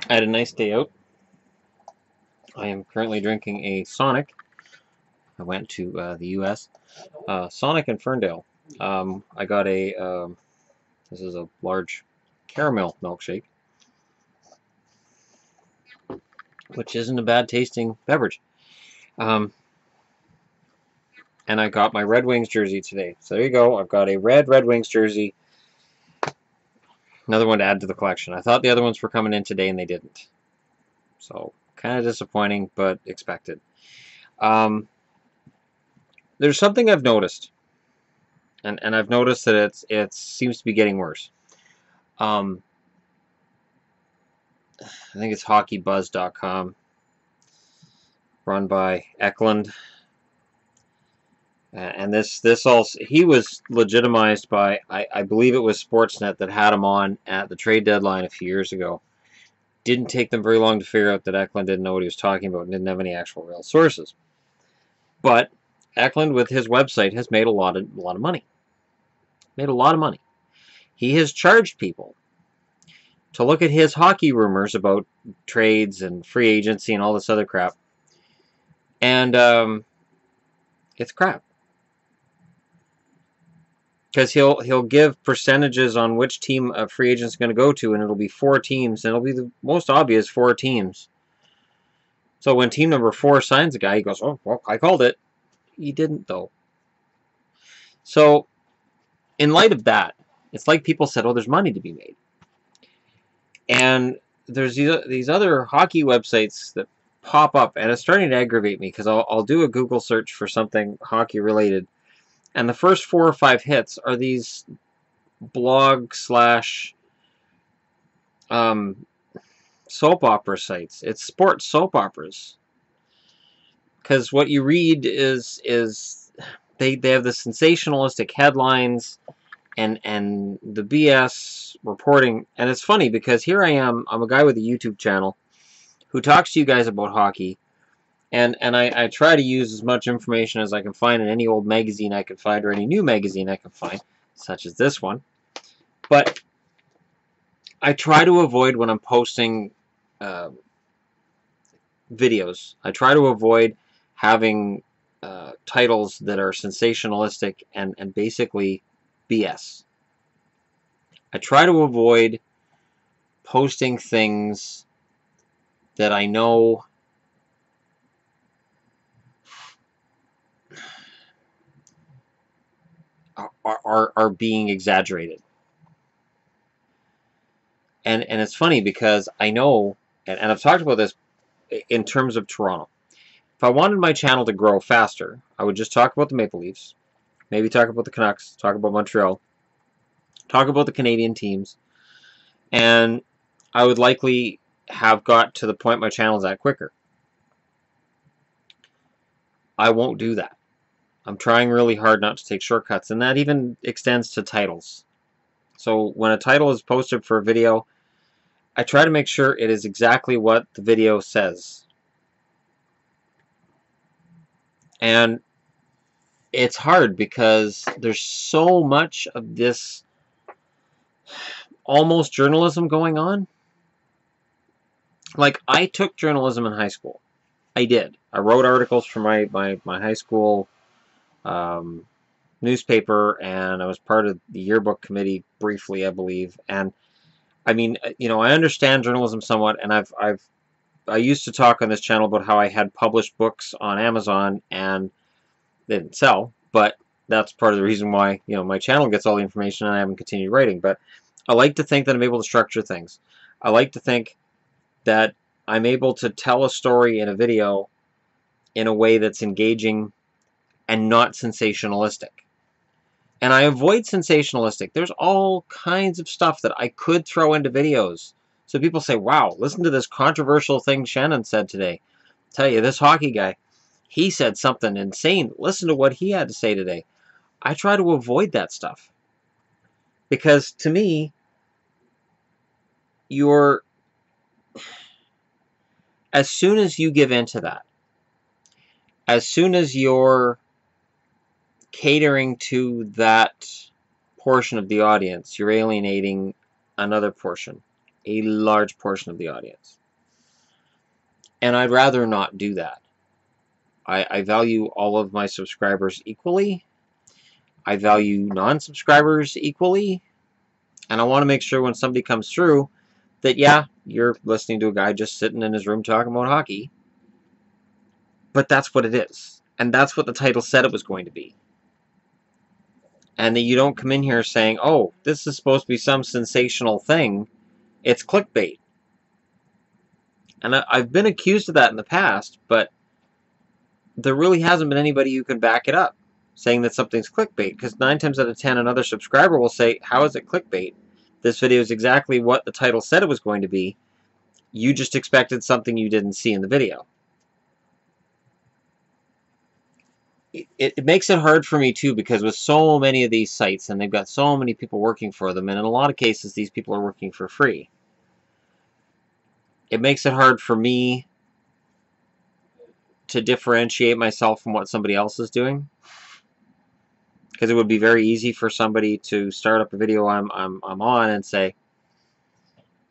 I had a nice day out. I am currently drinking a Sonic. I went to the U.S. Sonic in Ferndale. I got this is a large caramel milkshake, which isn't a bad tasting beverage. Um, and I got my Red Wings jersey today. So there you go. I've got a Red Wings jersey. Another one to add to the collection. I thought the other ones were coming in today and they didn't. So kind of disappointing, but expected. There's something I've noticed. And I've noticed that it seems to be getting worse. I think it's hockeybuzz.com, run by Eklund. And this also, he was legitimized by, I believe it was Sportsnet that had him on at the trade deadline a few years ago. Didn't take them very long to figure out that Eklund didn't know what he was talking about and didn't have any actual real sources. But Eklund, with his website, has made a lot of money. Made a lot of money. He has charged people to look at his hockey rumors about trades and free agency and all this other crap. And it's crap. Because he'll give percentages on which team a free agent is going to go to, and it'll be 4 teams, and it'll be the most obvious 4 teams. So when team number 4 signs a guy, he goes, "Oh, well, I called it." He didn't, though. So in light of that, it's like people said, "Oh, there's money to be made." And there's these other hockey websites that pop up, and it's starting to aggravate me because I'll do a Google search for something hockey related, and the first 4 or 5 hits are these blog slash soap opera sites. It's sports soap operas, because what you read is they have the sensationalistic headlines and the BS reporting. And it's funny because here I'm a guy with a YouTube channel who talks to you guys about hockey, and I try to use as much information as I can find in any old magazine I can find or any new magazine I can find, such as this one. But I try to avoid, when I'm posting videos, I try to avoid having titles that are sensationalistic and basically BS. I try to avoid posting things that I know are being exaggerated. And it's funny because I know, and I've talked about this in terms of Toronto. If I wanted my channel to grow faster, I would just talk about the Maple Leafs, maybe talk about the Canucks, talk about Montreal, talk about the Canadian teams, and I would likely have got to the point my channel's at quicker. I won't do that. I'm trying really hard not to take shortcuts, and that even extends to titles. So when a title is posted for a video, I try to make sure it is exactly what the video says. And it's hard because there's so much of this almost journalism going on. Like, I took journalism in high school. I did. I wrote articles for my high school newspaper, and I was part of the yearbook committee briefly, I believe. And I mean, you know, I understand journalism somewhat, and I used to talk on this channel about how I had published books on Amazon and they didn't sell, but that's part of the reason why, you know, my channel gets all the information and I haven't continued writing. But I like to think that I'm able to structure things. I like to think that I'm able to tell a story in a video in a way that's engaging and not sensationalistic. And I avoid sensationalistic. There's all kinds of stuff that I could throw into videos. So people say, wow, listen to this controversial thing Shannon said today. Tell you, this hockey guy, he said something insane. Listen to what he had to say today. I try to avoid that stuff. Because to me, as soon as you give into that, as soon as you're catering to that portion of the audience, you're alienating another portion. a large portion of the audience. And I'd rather not do that. I value all of my subscribers equally. I value non-subscribers equally. And I want to make sure when somebody comes through that, yeah, you're listening to a guy just sitting in his room talking about hockey. But that's what it is. And that's what the title said it was going to be. And that you don't come in here saying, oh, this is supposed to be some sensational thing. It's clickbait. And I've been accused of that in the past, but there really hasn't been anybody who can back it up, saying that something's clickbait. Because 9 times out of 10, another subscriber will say, how is it clickbait? This video is exactly what the title said it was going to be. You just expected something you didn't see in the video. It makes it hard for me, too, because with so many of these sites, and they've got so many people working for them, and in a lot of cases, these people are working for free. It makes it hard for me to differentiate myself from what somebody else is doing, because it would be very easy for somebody to start up a video I'm on and say,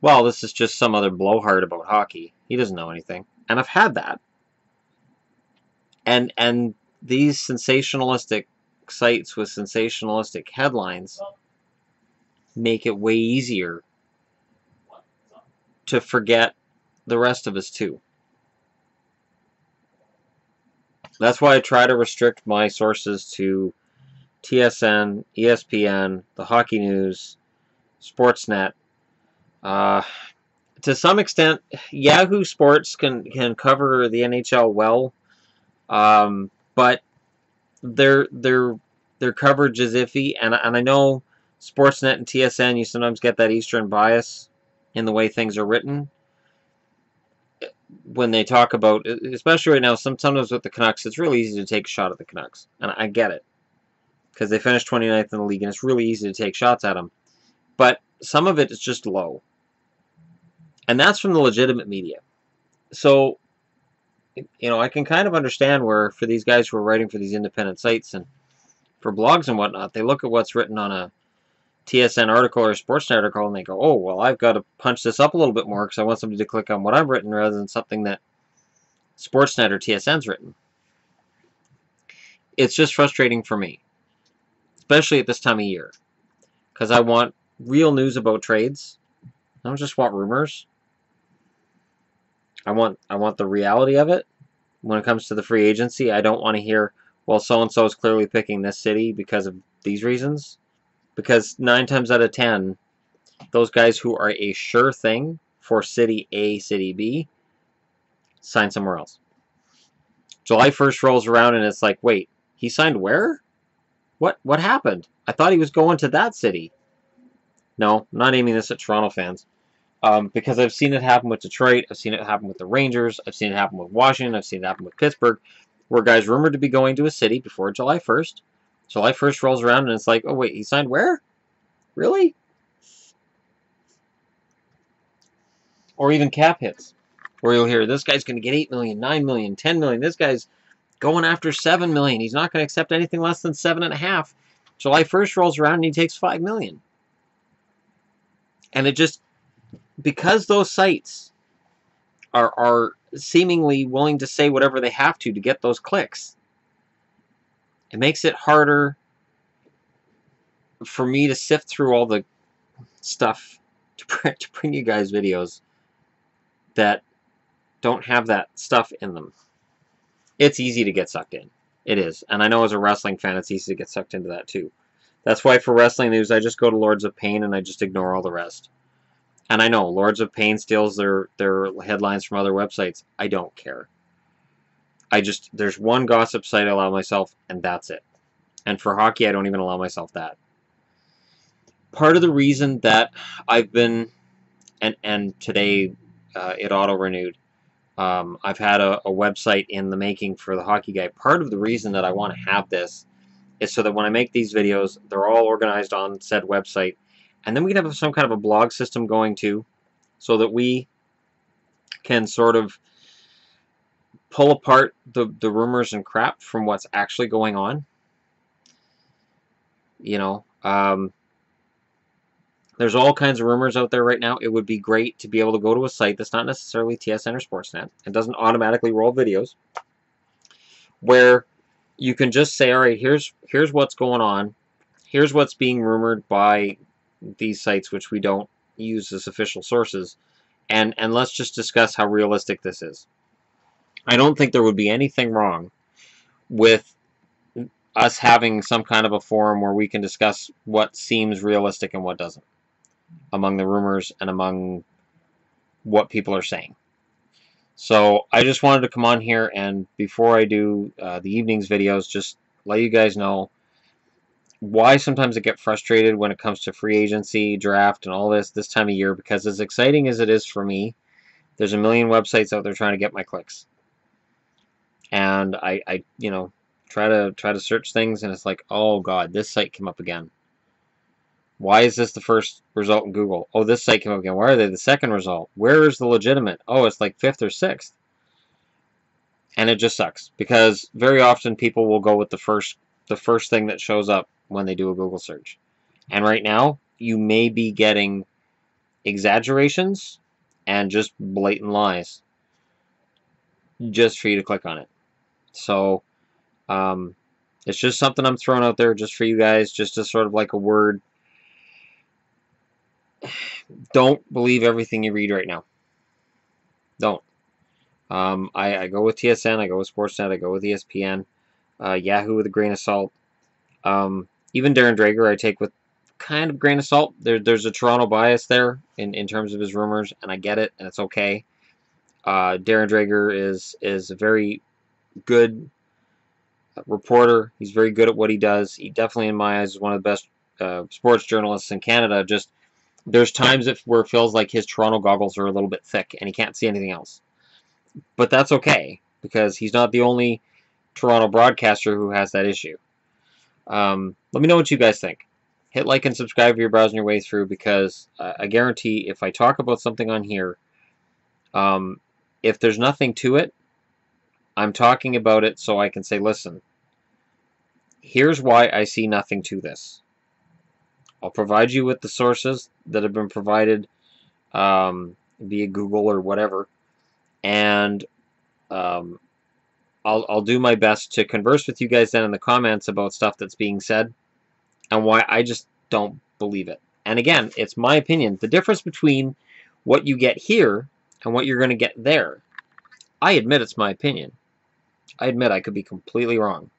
well, this is just some other blowhard about hockey. He doesn't know anything. And I've had that. And these sensationalistic sites with sensationalistic headlines make it way easier to forget the rest of us too. That's why I try to restrict my sources to TSN, ESPN, the Hockey News, Sportsnet. To some extent, Yahoo Sports can cover the NHL well, but their coverage is iffy, and I know Sportsnet and TSN, you sometimes get that Eastern bias in the way things are written when they talk about, especially right now, sometimes with the Canucks, it's really easy to take a shot at the Canucks, and I get it, because they finished 29th in the league, and it's really easy to take shots at them, but some of it is just low, and that's from the legitimate media. So, you know, I can kind of understand where, for these guys who are writing for these independent sites and for blogs and whatnot, they look at what's written on a TSN article or a Sportsnet article and they go, oh, well, I've got to punch this up a little bit more because I want somebody to click on what I've written rather than something that Sportsnet or TSN's written. It's just frustrating for me, especially at this time of year, because I want real news about trades. I don't just want rumors. I want the reality of it. When it comes to the free agency, I don't want to hear, well, so-and-so is clearly picking this city because of these reasons. Because 9 times out of 10, those guys who are a sure thing for City A, City B, sign somewhere else. July 1st rolls around and it's like, wait, he signed where? What happened? I thought he was going to that city. No, I'm not aiming this at Toronto fans. Because I've seen it happen with Detroit, I've seen it happen with the Rangers, I've seen it happen with Washington, I've seen it happen with Pittsburgh, where guys rumored to be going to a city before July 1st. July 1st rolls around and it's like, oh wait, he signed where? Really? Or even cap hits, where you'll hear, this guy's going to get 8 million, 9 million, 10 million, this guy's going after 7 million, he's not going to accept anything less than 7.5. July 1st rolls around and he takes 5 million. And it just, because those sites are seemingly willing to say whatever they have to get those clicks, it makes it harder for me to sift through all the stuff to bring you guys videos that don't have that stuff in them. It's easy to get sucked in. It is. And I know as a wrestling fan, it's easy to get sucked into that too. That's why for wrestling news, I just go to Lords of Pain and I just ignore all the rest. And I know Lords of Pain steals their headlines from other websites. I don't care. There's one gossip site I allow myself, and that's it. And for hockey, I don't even allow myself that. Part of the reason that I've been, and today it auto-renewed, I've had a website in the making for the Hockey Guy. Part of the reason that I want to have this is so that when I make these videos, they're all organized on said website. And then we can have some kind of a blog system going too, so that we can sort of pull apart the rumors and crap from what's actually going on. You know, There's all kinds of rumors out there right now. It would be great to be able to go to a site that's not necessarily TSN or Sportsnet and doesn't automatically roll videos, where you can just say, all right, here's what's going on. Here's what's being rumored by these sites, which we don't use as official sources, and let's just discuss how realistic this is. I don't think there would be anything wrong with us having some kind of a forum where we can discuss what seems realistic and what doesn't, among the rumors and among what people are saying. So I just wanted to come on here, and before I do the evening's videos, just let you guys know why sometimes I get frustrated when it comes to free agency, draft, and all this time of year, because as exciting as it is for me, there's a million websites out there trying to get my clicks. And I you know, try to search things, and it's like, oh god, this site came up again. Why is this the first result in Google? Oh, this site came up again. Why are they the second result? Where is the legitimate? Oh, it's like 5th or 6th. And it just sucks, because very often people will go with the first thing that shows up when they do a Google search. And right now, you may be getting exaggerations and just blatant lies just for you to click on it. So it's just something I'm throwing out there just for you guys, just as sort of like a word. Don't believe everything you read right now. Don't. I go with TSN, I go with Sportsnet, I go with ESPN, Yahoo with a grain of salt. Even Darren Drager I take with kind of grain of salt. There's a Toronto bias there in terms of his rumors, and I get it, and it's okay. Darren Drager is a very good reporter. He's very good at what he does. He definitely, in my eyes, is one of the best sports journalists in Canada. Just there's times where it feels like his Toronto goggles are a little bit thick and he can't see anything else. But that's okay, because he's not the only Toronto broadcaster who has that issue. Let me know what you guys think. Hit like and subscribe if you're browsing your way through, because I guarantee if I talk about something on here, if there's nothing to it, I'm talking about it so I can say, listen, here's why I see nothing to this. I'll provide you with the sources that have been provided via Google or whatever, and I'll do my best to converse with you guys then in the comments about stuff that's being said and why I just don't believe it. And again, it's my opinion. The difference between what you get here and what you're going to get there, I admit it's my opinion. I admit I could be completely wrong.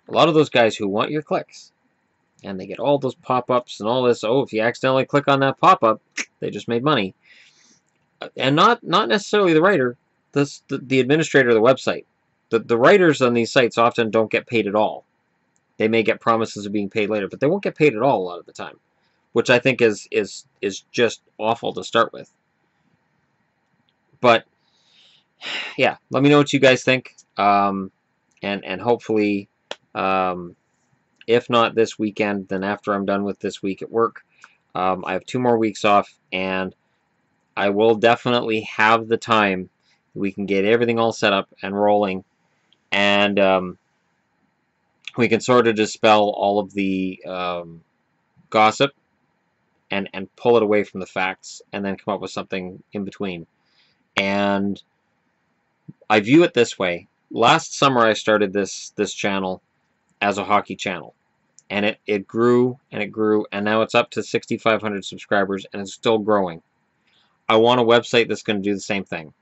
A lot of those guys who want your clicks, and they get all those pop-ups and all this, oh, if you accidentally click on that pop-up, they just made money. And not necessarily the writer, the administrator of the website. The writers on these sites often don't get paid at all. They may get promises of being paid later, but they won't get paid at all a lot of the time, which I think is just awful to start with. But yeah, let me know what you guys think, and hopefully, if not this weekend, then after I'm done with this week at work, I have 2 more weeks off, and I will definitely have the time. We can get everything all set up and rolling, and we can sort of dispel all of the gossip and pull it away from the facts, and then come up with something in between. And I view it this way. Last summer I started this channel as a hockey channel, and it grew and it grew, and now it's up to 6,500 subscribers, and it's still growing. I want a website that's going to do the same thing.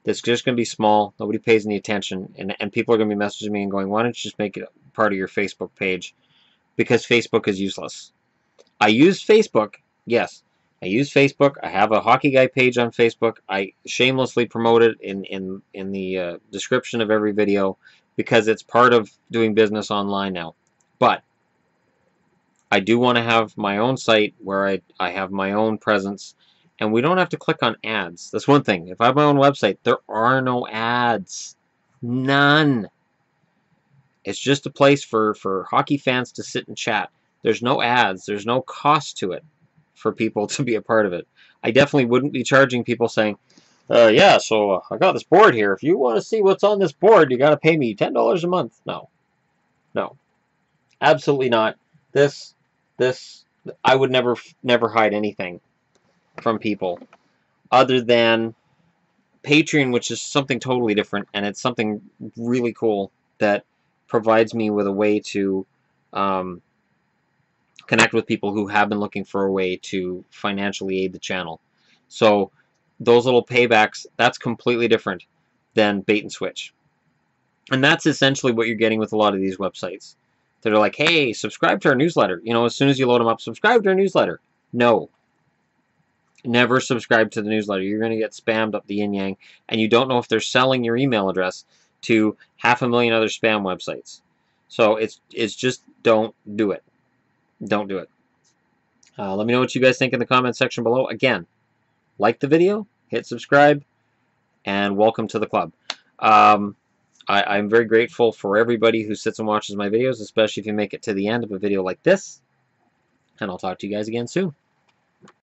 That's just going to be small, nobody pays any attention, and people are going to be messaging me and going, why don't you just make it part of your Facebook page? Because Facebook is useless. I use Facebook, yes. I use Facebook. I have a Hockey Guy page on Facebook. I shamelessly promote it in the description of every video, because it's part of doing business online now. But I do want to have my own site where I have my own presence, and we don't have to click on ads. That's one thing. If I have my own website, there are no ads. None. It's just a place for hockey fans to sit and chat. There's no ads. There's no cost to it for people to be a part of it. I definitely wouldn't be charging people saying, yeah, so I got this board here. If you want to see what's on this board, you got to pay me $10 a month. No. No. Absolutely not. This I would never hide anything from people other than Patreon, which is something totally different, and it's something really cool that provides me with a way to um, connect with people who have been looking for a way to financially aid the channel. So those little paybacks, that's completely different than bait and switch. And that's essentially what you're getting with a lot of these websites. They're like, hey, subscribe to our newsletter. You know, as soon as you load them up, subscribe to our newsletter. No, never subscribe to the newsletter. You're going to get spammed up the yin-yang, and you don't know if they're selling your email address to 500,000 other spam websites. So it's just don't do it. Don't do it. Let me know what you guys think in the comment section below. Again, like the video, hit subscribe, and welcome to the club. I'm very grateful for everybody who sits and watches my videos, especially if you make it to the end of a video like this. And I'll talk to you guys again soon.